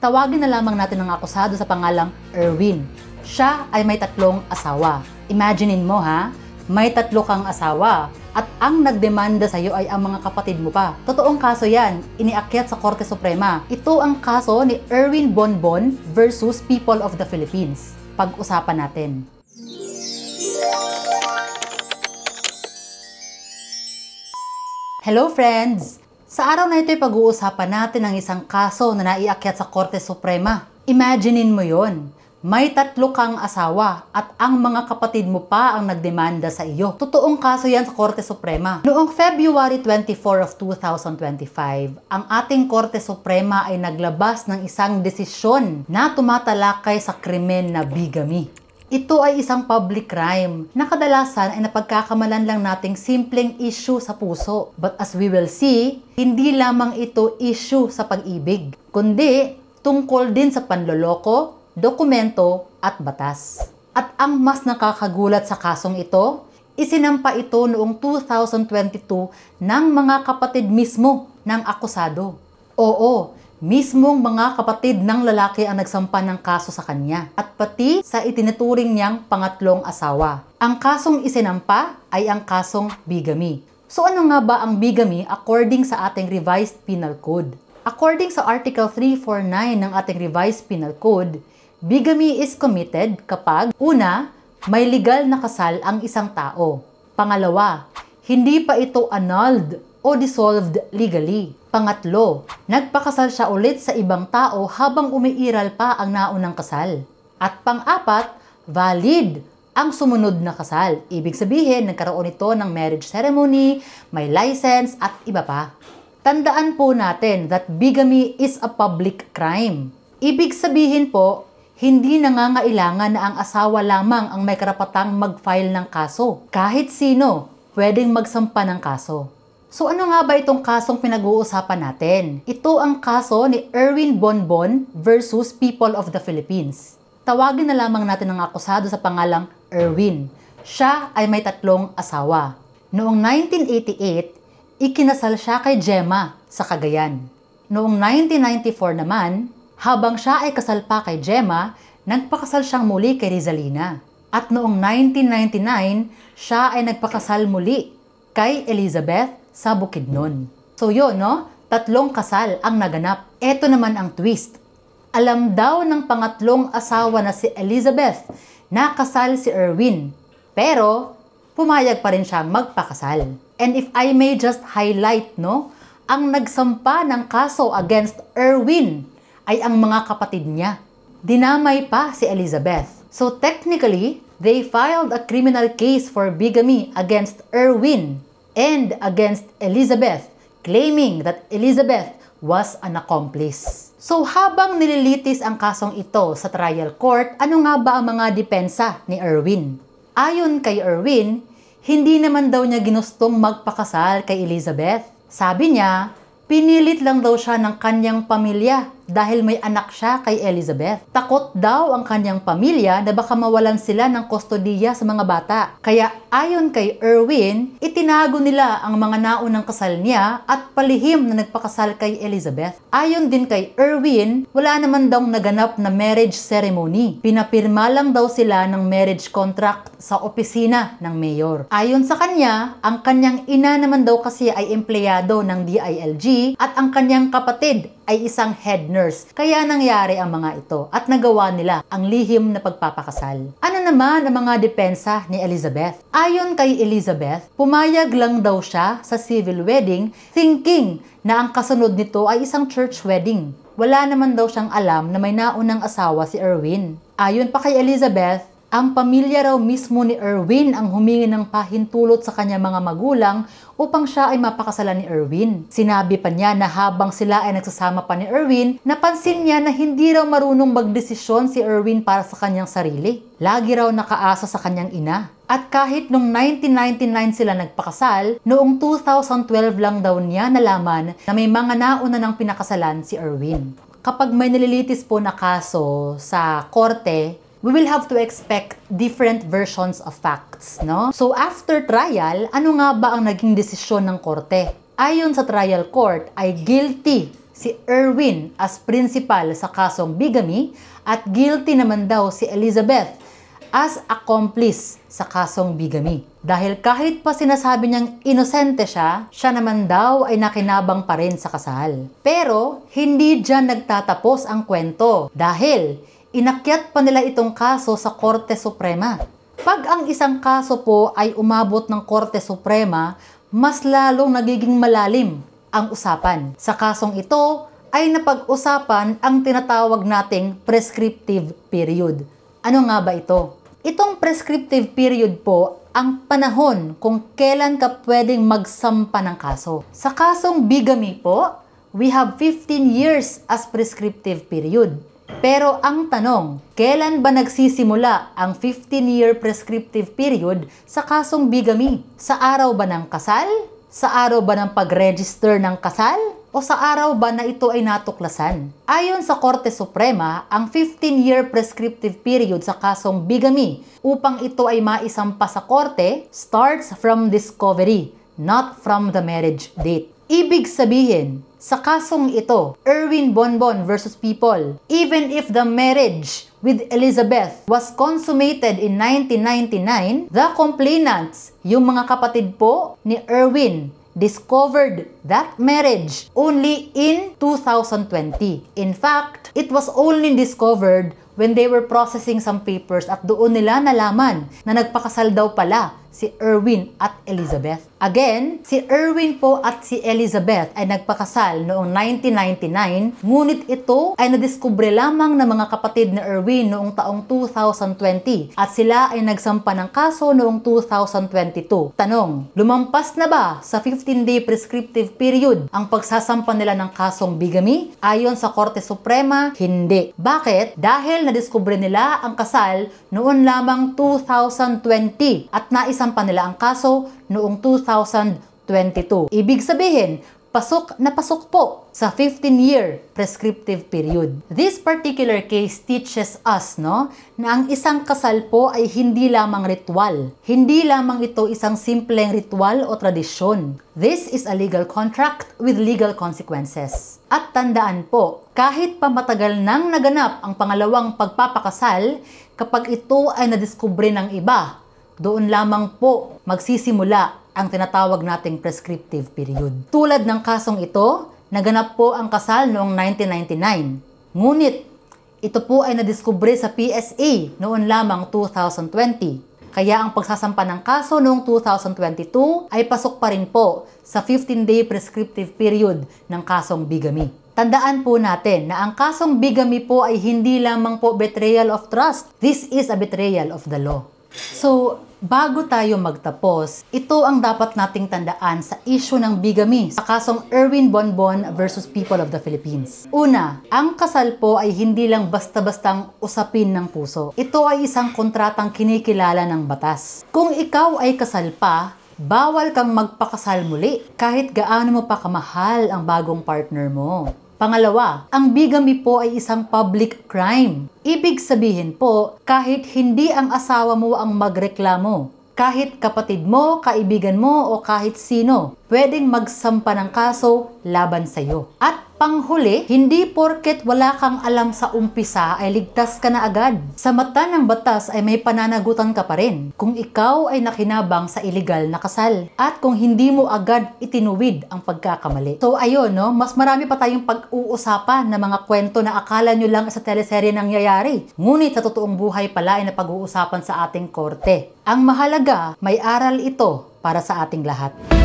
Tawagin na lamang natin ang akusado sa pangalang Erwin. Siya ay may 3 asawa. Imaginein mo ha, may 3 kang asawa at ang nagdemanda sa iyo ay ang mga kapatid mo pa. Totoong kaso yan, iniakyat sa Korte Suprema. Ito ang kaso ni Erwin Bonbon versus People of the Philippines. Pag-usapan natin. Hello friends! Sa araw na ito ay pag-uusapan natin ang isang kaso na naiakyat sa Korte Suprema. Imaginein mo yon. May 3 kang asawa at ang mga kapatid mo pa ang nagdemanda sa iyo. Totoong kaso yan sa Korte Suprema. Noong February 24 of 2025, ang ating Korte Suprema ay naglabas ng isang desisyon na tumatalakay sa krimen na bigamy. Ito ay isang public crime na kadalasan ay napagkakamalan lang nating simpleng issue sa puso. But as we will see, hindi lamang ito issue sa pag-ibig, kundi tungkol din sa panloloko, dokumento at batas. At ang mas nakakagulat sa kasong ito, isinampa ito noong 2022 ng mga kapatid mismo ng akusado. Oo, mismong mga kapatid ng lalaki ang nagsampa ng kaso sa kanya at pati sa itinuturing niyang pangatlong asawa. Ang kasong isinampa ay ang kasong bigamy. So ano nga ba ang bigamy according sa ating Revised Penal Code? According sa Article 349 ng ating Revised Penal Code, bigamy is committed kapag una, may legal na kasal ang isang tao. Pangalawa, hindi pa ito annulled o dissolved legally. Pangatlo, nagpakasal siya ulit sa ibang tao habang umiiral pa ang naunang kasal. At pang-apat, valid ang sumunod na kasal. Ibig sabihin, nagkaroon ito ng marriage ceremony, may license at iba pa. Tandaan po natin that bigamy is a public crime. Ibig sabihin po, hindi nangangailangan na ang asawa lamang ang may karapatang mag-file ng kaso. Kahit sino, pwedeng magsampa ng kaso. So ano nga ba itong kasong pinag-uusapan natin? Ito ang kaso ni Erwin Bonbon versus People of the Philippines. Tawagin na lamang natin ang akusado sa pangalang Erwin. Siya ay may 3 asawa. Noong 1988, ikinasal siya kay Gemma sa Cagayan. Noong 1994 naman, habang siya ay kasal pa kay Gemma, nagpakasal siyang muli kay Rizalina. At noong 1999, siya ay nagpakasal muli kay Elizabeth sa Bukidnon. So yun, no? 3 kasal ang naganap. Ito naman ang twist. Alam daw ng pangatlong asawa na si Elizabeth na kasal si Erwin. Pero, pumayag pa rin siyang magpakasal. And if I may just highlight, no? Ang nagsampa ng kaso against Erwin ay ang mga kapatid niya. Dinamay pa si Elizabeth. So technically, they filed a criminal case for bigamy against Erwin and against Elizabeth, claiming that Elizabeth was an accomplice. So habang nililitis ang kasong ito sa trial court, ano nga ba ang mga depensa ni Erwin? Ayon kay Erwin, hindi naman daw niya ginustong magpakasal kay Elizabeth. Sabi niya, pinilit lang daw siya ng kanyang pamilya dahil may anak siya kay Elizabeth. Takot daw ang kanyang pamilya na baka mawalan sila ng kustodiya sa mga bata. Kaya ayon kay Erwin, itinago nila ang mga naunang kasal niya at palihim na nagpakasal kay Elizabeth. Ayon din kay Erwin, wala naman daw naganap na marriage ceremony. Pinapirma lang daw sila ng marriage contract sa opisina ng mayor. Ayon sa kanya, ang kanyang ina naman daw kasi ay empleyado ng DILG at ang kanyang kapatid ay isang head nurse. Kaya nangyari ang mga ito at nagawa nila ang lihim na pagpapakasal. Ano naman ang mga depensa ni Elizabeth? Ayon kay Elizabeth, pumayag lang daw siya sa civil wedding thinking na ang kasunod nito ay isang church wedding. Wala naman daw siyang alam na may naunang asawa si Erwin. Ayon pa kay Elizabeth, ang pamilya raw mismo ni Erwin ang humingi ng pahintulot sa kanya mga magulang upang siya ay mapakasalan ni Erwin. Sinabi pa niya na habang sila ay nagsasama pa ni Erwin, napansin niya na hindi raw marunong magdesisyon si Erwin para sa kanyang sarili. Lagi raw nakaasa sa kanyang ina. At kahit noong 1999 sila nagpakasal, noong 2012 lang daw niya nalaman na may mga nauna ng pinakasalan si Erwin. Kapag may nililitis po na kaso sa korte, we will have to expect different versions of facts, no? So after trial, ano nga ba ang naging desisyon ng korte? Ayon sa trial court ay guilty si Erwin as principal sa kasong bigamy at guilty naman daw si Elizabeth as accomplice sa kasong bigamy. Dahil kahit pa sinasabi niyang inosente siya, siya naman daw ay nakinabang pa rin sa kasal. Pero hindi diyan nagtatapos ang kwento dahil inakyat pa nila itong kaso sa Korte Suprema. Pag ang isang kaso po ay umabot ng Korte Suprema, mas lalong nagiging malalim ang usapan. Sa kasong ito ay napag-usapan ang tinatawag nating prescriptive period. Ano nga ba ito? Itong prescriptive period po ang panahon kung kailan ka pwedeng magsampa ng kaso. Sa kasong bigamy po, we have 15 years as prescriptive period. Pero ang tanong, kailan ba nagsisimula ang 15-year prescriptive period sa kasong bigamy? Sa araw ba ng kasal? Sa araw ba ng pag-register ng kasal? O sa araw ba na ito ay natuklasan? Ayon sa Korte Suprema, ang 15-year prescriptive period sa kasong bigamy upang ito ay maisampa sa korte starts from discovery, not from the marriage date. Ibig sabihin, sa kasong ito, Erwin Bonbon versus People, even if the marriage with Elizabeth was consummated in 1999, the complainants, yung mga kapatid po ni Erwin, discovered that marriage only in 2020. In fact, it was only discovered when they were processing some papers at doon nila nalaman na nagpakasal daw pala si Erwin at Elizabeth. Again, si Erwin po at si Elizabeth ay nagpakasal noong 1999, ngunit ito ay nadiskubre lamang ng mga kapatid ni Erwin noong taong 2020 at sila ay nagsampa ng kaso noong 2022. Tanong, lumampas na ba sa 15-day prescriptive period ang pagsasampa nila ng kasong bigamy? Ayon sa Korte Suprema, hindi. Bakit? Dahil nadiskubre nila ang kasal noon lamang 2020 at naisampa nila ang kaso noong 2022. Ibig sabihin, pasok na pasok po sa 15-year prescriptive period. This particular case teaches us, no, na ang isang kasal po ay hindi lamang ritual. Hindi lamang ito isang simpleng ritual o tradisyon. This is a legal contract with legal consequences. At tandaan po, kahit pa matagal nang naganap ang pangalawang pagpapakasal, kapag ito ay nadiskubre ng iba, doon lamang po magsisimula ang tinatawag nating prescriptive period. Tulad ng kasong ito, naganap po ang kasal noong 1999. Ngunit, ito po ay nadiskubre sa PSA noon lamang 2020. Kaya ang pagsasampa ng kaso noong 2022 ay pasok pa rin po sa 15-day prescriptive period ng kasong bigamy. Tandaan po natin na ang kasong bigamy po ay hindi lamang po betrayal of trust. This is a betrayal of the law. So, bago tayo magtapos, ito ang dapat nating tandaan sa issue ng bigamy sa kasong Erwin Bonbon versus People of the Philippines. Una, ang kasal po ay hindi lang basta-bastang usapin ng puso. Ito ay isang kontratang kinikilala ng batas. Kung ikaw ay kasal pa, bawal kang magpakasal muli kahit gaano mo pa kamahal ang bagong partner mo. Pangalawa, ang bigamy po ay isang public crime. Ibig sabihin po, kahit hindi ang asawa mo ang magreklamo, kahit kapatid mo, kaibigan mo, o kahit sino, pwedeng magsampa ng kaso laban sa iyo. At panghuli, hindi porket wala kang alam sa umpisa ay ligtas ka na agad. Sa mata ng batas ay may pananagutan ka pa rin kung ikaw ay nakinabang sa illegal na kasal at kung hindi mo agad itinuwid ang pagkakamali. So ayun, no, mas marami pa tayong pag-uusapan na mga kwento na akala nyo lang sa teleserye nangyayari. Ngunit sa totoong buhay pala ay napag-uusapan sa ating korte. Ang mahalaga, may aral ito para sa ating lahat.